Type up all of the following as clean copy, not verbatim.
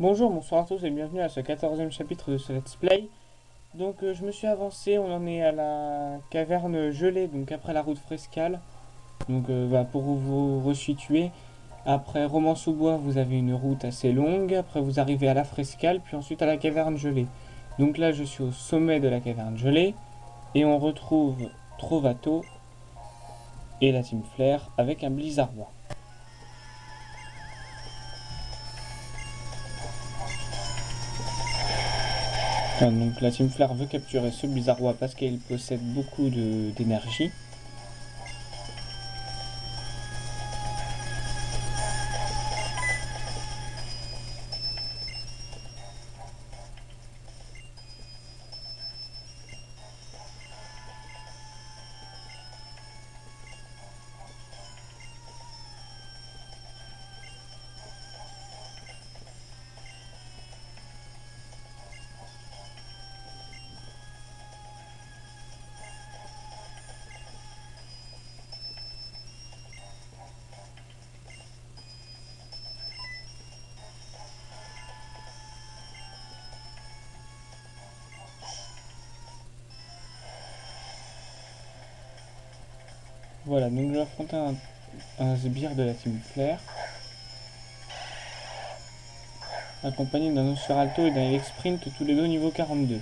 Bonjour, bonsoir à tous et bienvenue à ce 14e chapitre de ce Let's Play. Je me suis avancé, on en est à la caverne gelée, donc après la route frescale. Pour vous resituer, après Romans-sous-Bois, vous avez une route assez longue, après vous arrivez à la frescale, puis ensuite à la caverne gelée. Donc là je suis au sommet de la caverne gelée, et on retrouve Trovato et la Team Flair avec un blizzardois. Donc la Team Flair veut capturer ce blizzardois parce qu'il possède beaucoup d'énergie. Voilà, donc je vais affronter un sbire de la Team Flair, accompagné d'un Nosferalto et d'un Elec Sprint, tous les deux niveau 42.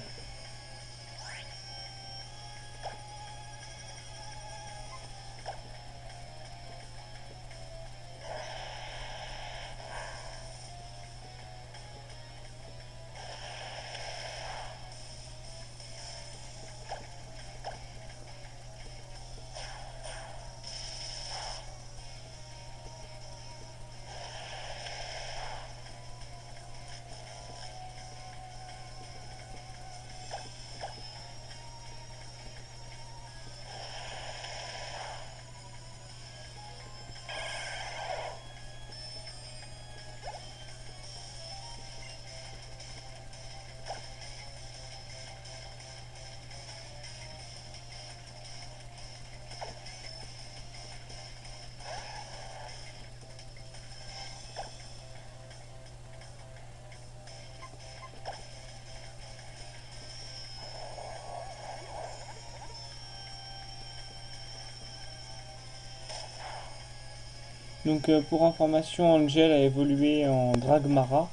Pour information, Angel a évolué en Dragmara.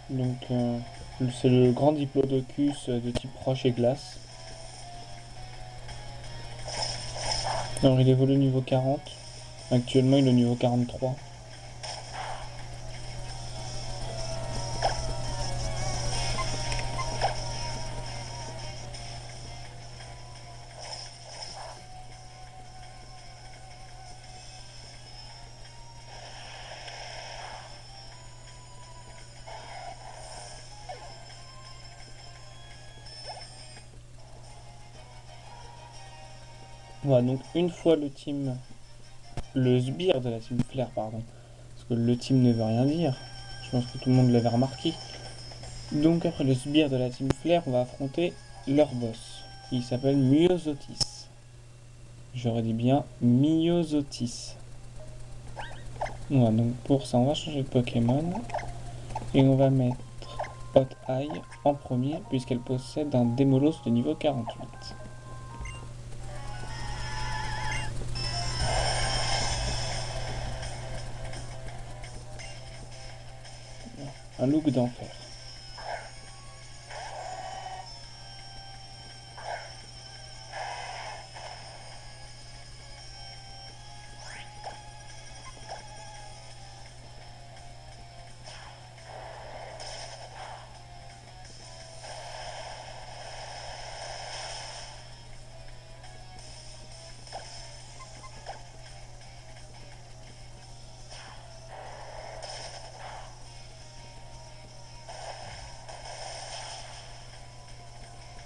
Donc euh, c'est le grand diplodocus de type roche et glace. Alors il évolue au niveau 40. Actuellement il est au niveau 43. Voilà, donc une fois le sbire de la Team Flair, pardon, parce que le team ne veut rien dire. Je pense que tout le monde l'avait remarqué. Donc après le sbire de la Team Flair, on va affronter leur boss. Il s'appelle Myosotis. J'aurais dit bien Myosotis. Voilà, donc pour ça, on va changer de Pokémon. Et on va mettre Hot Eye en premier, puisqu'elle possède un Démolos de niveau 48. Un look d'enfer.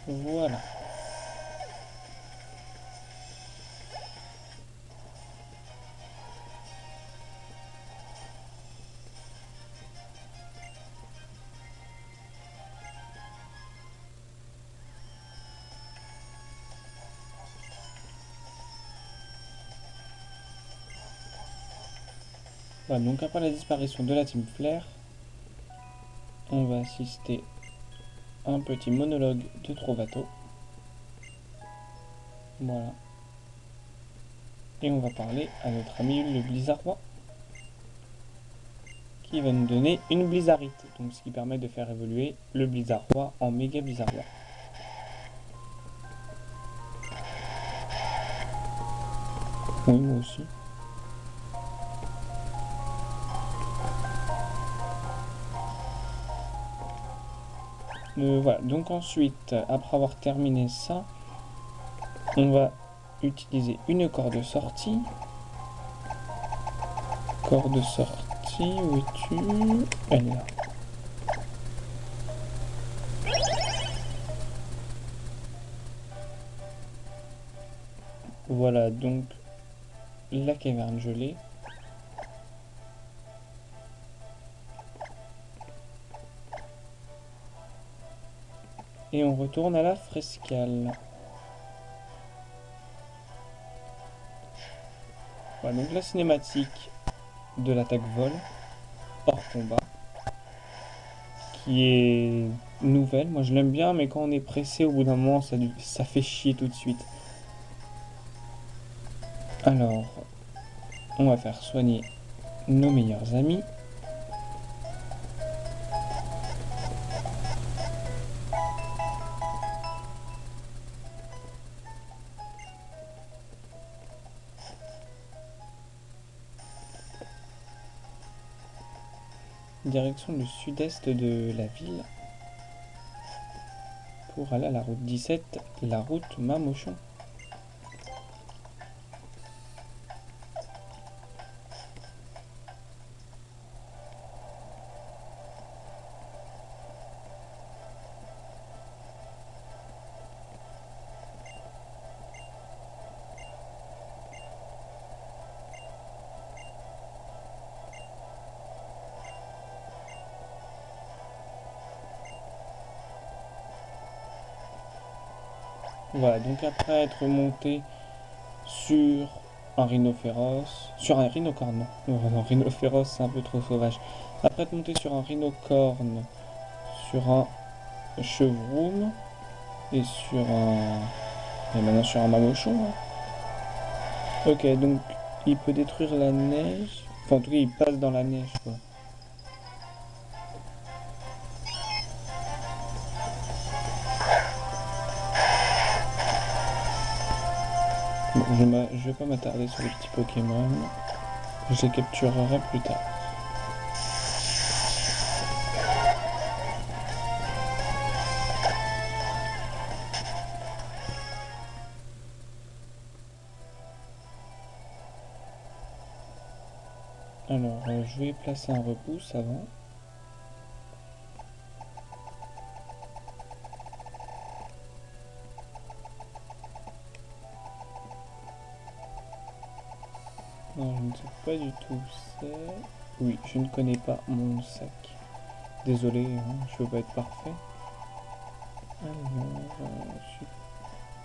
Voilà. Voilà, donc après la disparition de la Team Flair, on va assister à un petit monologue de Trovato. Voilà. Et on va parler à notre ami le Blizzardois, qui va nous donner une Blizzarite, donc ce qui permet de faire évoluer le Blizzardois en méga Blizzardois. Oui, moi aussi. Voilà, donc ensuite, après avoir terminé ça, on va utiliser une corde sortie. Corde sortie, où es-tu? Elle est là. Voilà, donc la caverne gelée. Et on retourne à la frescale. Voilà, donc la cinématique de l'attaque vol hors combat, qui est nouvelle. Moi je l'aime bien, mais quand on est pressé, au bout d'un moment, ça fait chier tout de suite. Alors, on va faire soigner nos meilleurs amis. Direction le sud-est de la ville. Pour aller à la route 17, la route Mamochon. Voilà, donc après être monté sur un rhinocéros, sur un rhinocorne, non, un rhinocéros c'est un peu trop sauvage. Après être monté sur un rhinocorne, sur un chevroum et sur un... et maintenant sur un mamochon. Hein. Ok, donc il peut détruire la neige, enfin en tout cas il passe dans la neige quoi. Bon, je vais pas m'attarder sur les petits Pokémon, je les capturerai plus tard. Alors, je vais placer un repousse avant. Non, je ne sais pas du tout où c'est. Oui, je ne connais pas mon sac. Désolé, hein, je veux pas être parfait. Alors,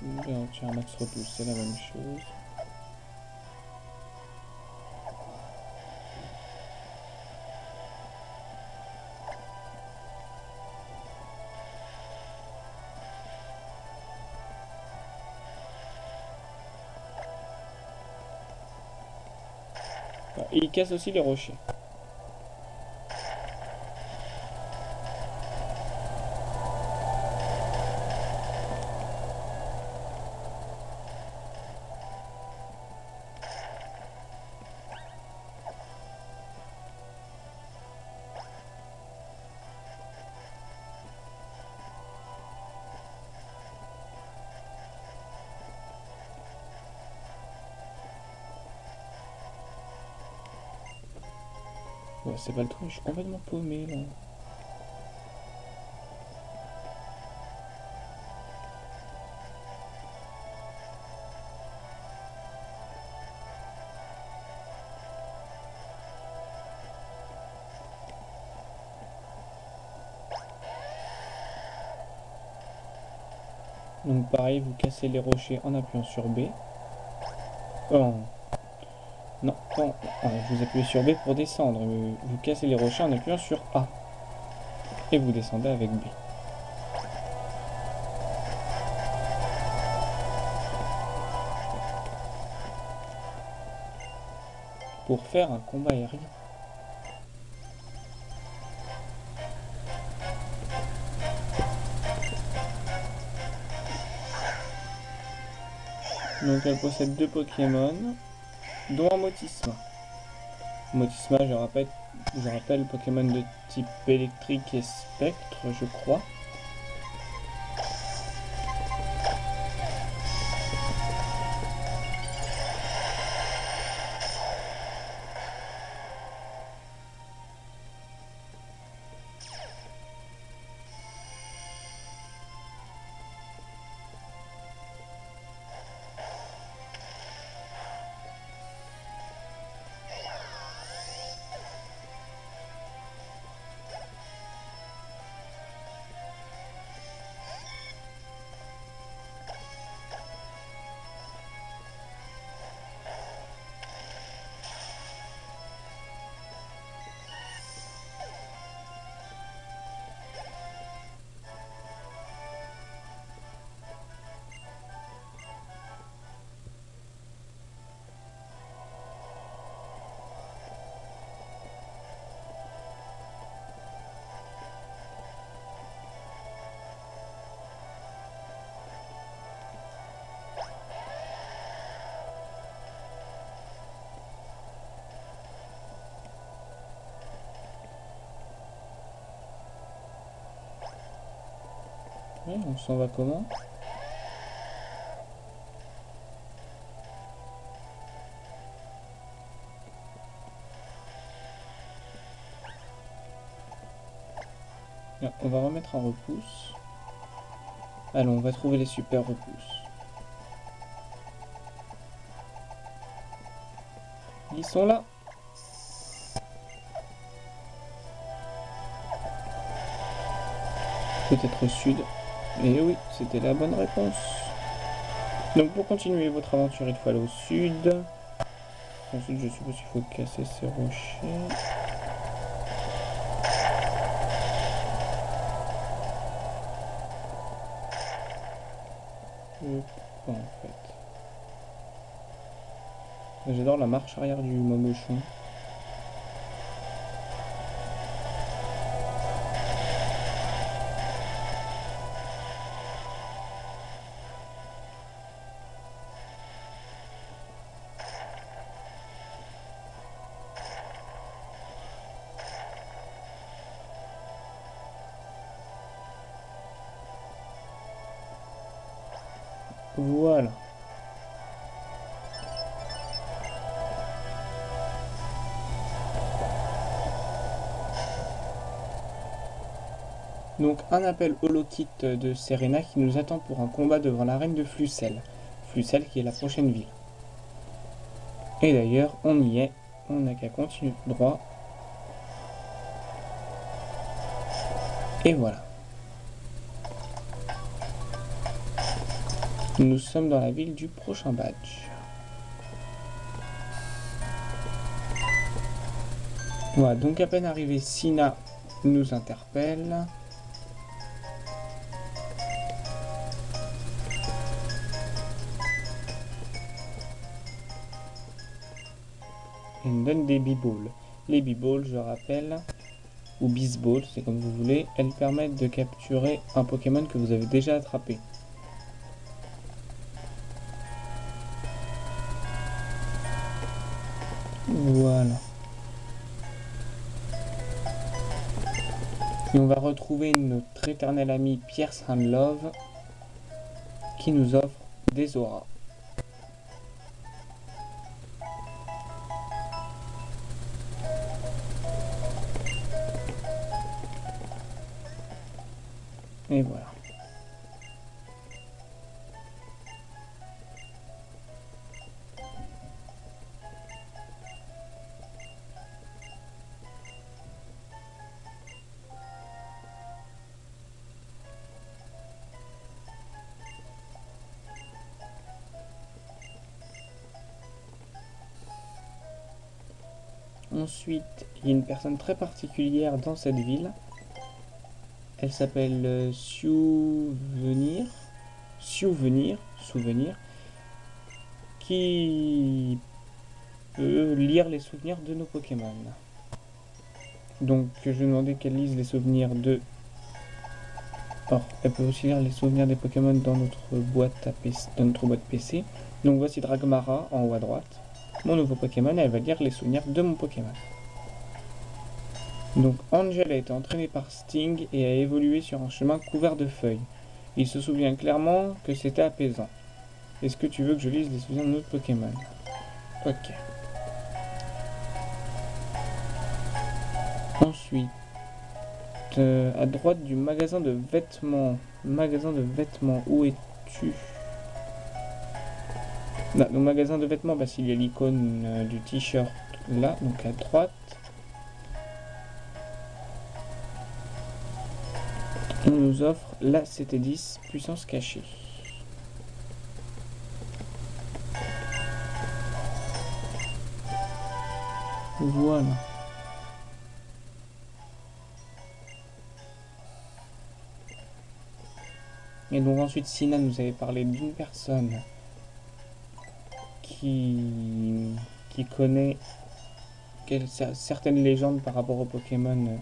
bien, tiens, max repousse, c'est la même chose. Et il casse aussi les rochers. Ouais, c'est pas le truc, je suis complètement paumé là. Donc pareil, vous cassez les rochers en appuyant sur B. Oh, non, vous appuyez sur B pour descendre. Mais vous cassez les rochers en appuyant sur A. et vous descendez avec B. Pour faire un combat aérien. Donc elle possède 2 Pokémon, dont un Motisma. Motisma, je rappelle, Pokémon de type électrique et spectre, je crois. Ouais, on s'en va comment? Là, on va remettre un repousse. Allons, on va trouver les super repousses. Ils sont là. Peut-être au sud. Et oui, c'était la bonne réponse. Donc pour continuer votre aventure, il faut aller au sud. Ensuite, je suppose qu'il faut casser ces rochers. Pourquoi en fait? J'adore la marche arrière du Momochon. Voilà. Donc un appel holokit de Serena qui nous attend pour un combat devant l'arène de Flucel. Flucel qui est la prochaine ville. Et d'ailleurs, on y est. On n'a qu'à continuer tout droit. Et voilà. Nous sommes dans la ville du prochain badge. Voilà, donc à peine arrivé, Sina nous interpelle. Et nous donne des B-Balls. Les B-Balls, je rappelle, ou Beast-Balls, c'est comme vous voulez, elles permettent de capturer un Pokémon que vous avez déjà attrapé. Voilà. Et on va retrouver notre éternel ami Pierre Strandlove qui nous offre des auras. Et voilà. Ensuite, il y a une personne très particulière dans cette ville. Elle s'appelle Souvenir. Souvenir. Souvenir. Qui peut lire les souvenirs de nos Pokémon. Donc je vais demander qu'elle lise les souvenirs de... Or, elle peut aussi lire les souvenirs des Pokémon dans notre boîte à PC, dans notre boîte PC. Donc voici Dragmara en haut à droite. Mon nouveau Pokémon, elle va lire les souvenirs de mon Pokémon. Donc Angel a été entraîné par Sting et a évolué sur un chemin couvert de feuilles. Il se souvient clairement que c'était apaisant. Est-ce que tu veux que je lise les souvenirs de notre Pokémon? Ok. Ensuite, à droite du magasin de vêtements. Magasin de vêtements, où es-tu? Là, donc magasin de vêtements, bah, s'il y a l'icône du t-shirt là, donc à droite. On nous offre la CT10 puissance cachée. Voilà. Et donc ensuite Sina nous avait parlé d'une personne qui connaît certaines légendes par rapport aux Pokémon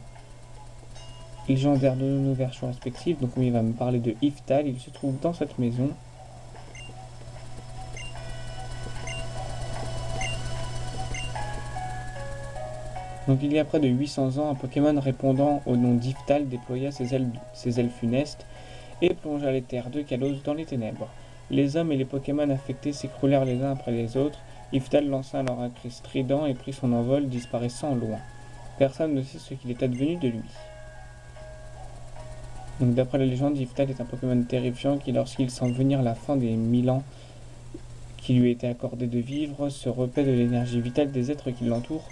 légendaires de nos versions respectives. Donc il va me parler de Yveltal, il se trouve dans cette maison. Donc il y a près de 800 ans, un Pokémon répondant au nom d'Yveltal déploya ses ailes funestes et plongea les terres de Kalos dans les ténèbres. Les hommes et les Pokémon affectés s'écroulèrent les uns après les autres. Yveltal lança alors un cri strident et prit son envol, disparaissant loin. Personne ne sait ce qu'il est advenu de lui. Donc d'après la légende, Yveltal est un Pokémon terrifiant qui, lorsqu'il sent venir la fin des 1000 ans qui lui était accordé de vivre, se repaît de l'énergie vitale des êtres qui l'entourent,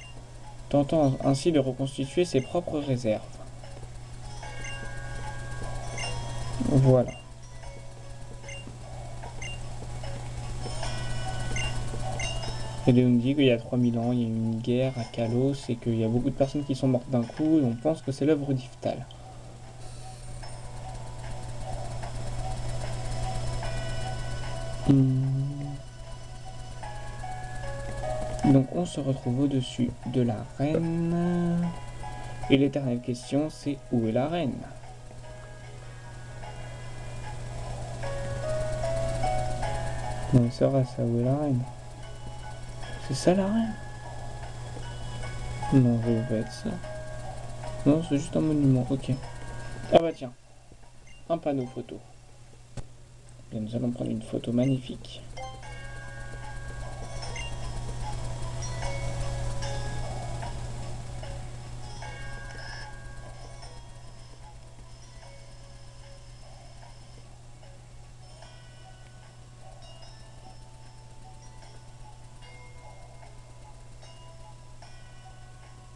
tentant ainsi de reconstituer ses propres réserves. Voilà. Et on dit qu'il y a 3000 ans, il y a eu une guerre à Kalos et qu'il y a beaucoup de personnes qui sont mortes d'un coup et on pense que c'est l'œuvre d'Yveltal. Donc on se retrouve au-dessus de la reine. Et l'éternelle question c'est où est la reine? Non, c'est vrai ça, où est la reine? C'est ça la reine? Non, je vais être ça. Non, c'est juste un monument, ok. Ah bah tiens, un panneau photo. Et nous allons prendre une photo magnifique.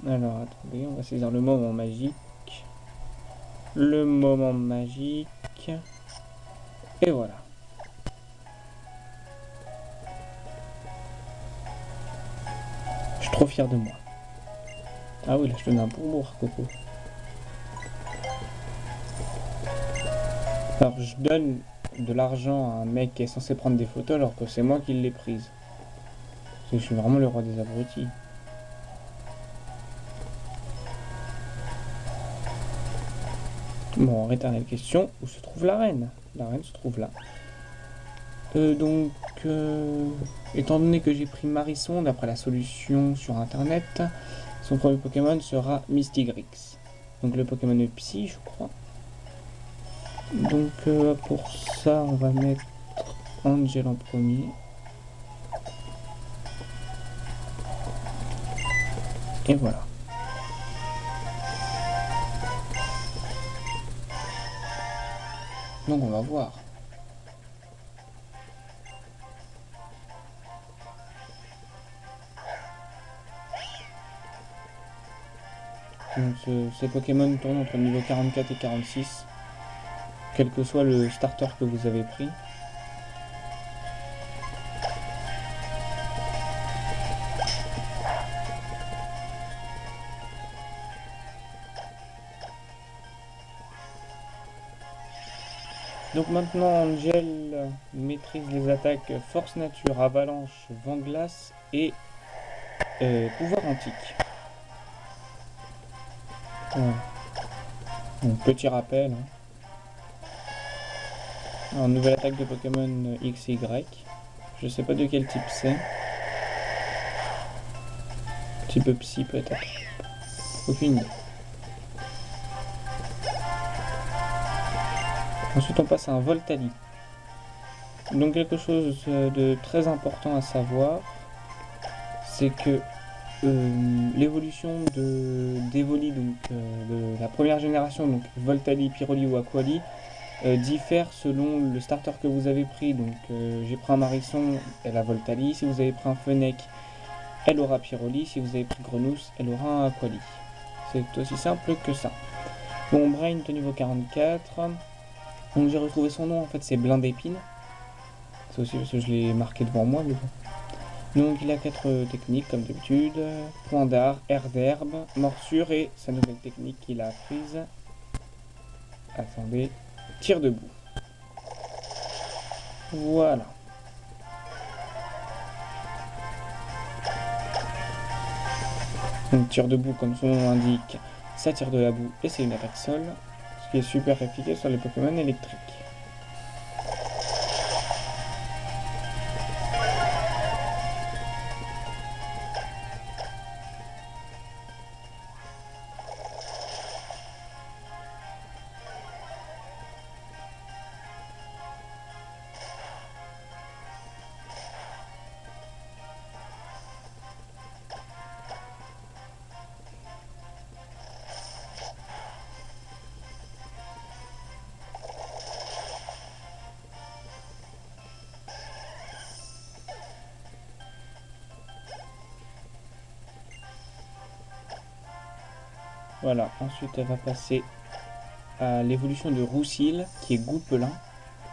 Alors attendez, on va saisir le moment magique. Le moment magique. Et voilà. Je suis trop fier de moi. Ah oui, là je te donne un pourboire, Coco. Alors je donne de l'argent à un mec qui est censé prendre des photos alors que c'est moi qui l'ai prise. Parce que je suis vraiment le roi des abrutis. Bon, éternelle question, où se trouve la reine? La reine se trouve là. Donc, étant donné que j'ai pris Marisson d'après la solution sur internet, son premier Pokémon sera Mystigrix. Donc le Pokémon Psy, je crois. Donc pour ça, on va mettre Angel en premier. Et voilà. Donc on va voir. Donc ces Pokémon tournent entre le niveau 44 et 46. Quel que soit le starter que vous avez pris. Donc maintenant, Angel maîtrise les attaques Force Nature, Avalanche, Vent Glace et Pouvoir Antique. Voilà. Donc, petit rappel, hein. Alors, nouvelle attaque de Pokémon X et Y. Je sais pas de quel type c'est. Type Psy peut-être. Aucune idée. Ensuite on passe à un Voltali. Donc quelque chose de très important à savoir, c'est que l'évolution d'Evoli, donc de la première génération, donc Voltali, Pyroli ou Aquali, diffère selon le starter que vous avez pris. Donc j'ai pris un Marisson, elle a Voltali. Si vous avez pris un Fennec, elle aura Pyroli. Si vous avez pris Grenousse, elle aura un Aquali. C'est aussi simple que ça. Bon, Brain est au niveau 44. Donc j'ai retrouvé son nom, en fait c'est Blin d'épines. C'est aussi parce que je l'ai marqué devant moi, mais bon. Donc il a 4 techniques comme d'habitude. Point d'art, air d'herbe, morsure et sa nouvelle technique qu'il a apprise. Attendez, tir debout. Voilà. Donc tir debout comme son nom l'indique, ça tire de la boue et c'est une attaque sol. Ce qui est super efficace sur les Pokémon électriques. Voilà, ensuite elle va passer à l'évolution de Roussil, qui est Goupelin,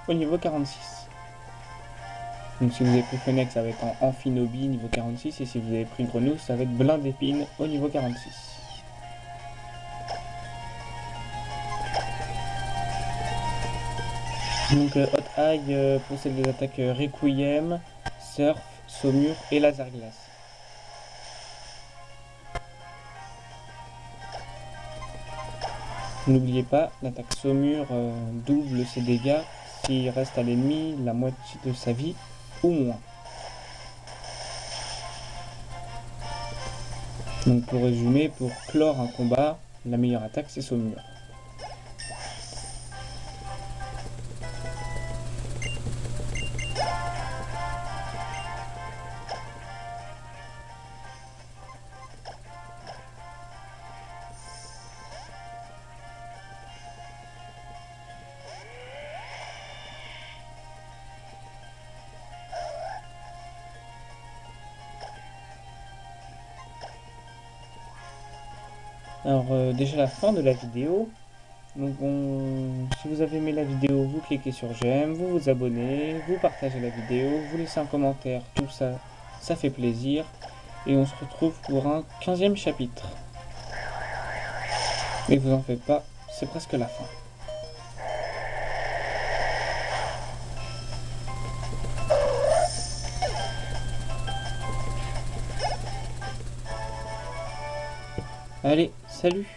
au niveau 46. Donc si vous avez pris Fennec, ça va être en Amphinobi, niveau 46, et si vous avez pris Grenouille, ça va être Blin d'épines, au niveau 46. Donc Hot Eye possède des attaques Requiem, Surf, Saumure et Laser Glace. N'oubliez pas, l'attaque Saumure double ses dégâts s'il reste à l'ennemi la moitié de sa vie ou moins. Donc pour résumer, pour clore un combat, la meilleure attaque c'est Saumure. Alors déjà la fin de la vidéo. Donc si vous avez aimé la vidéo, vous cliquez sur j'aime, vous vous abonnez, vous partagez la vidéo, vous laissez un commentaire, tout ça, ça fait plaisir. Et on se retrouve pour un 15e chapitre. Mais vous en faites pas, c'est presque la fin. Allez, salut!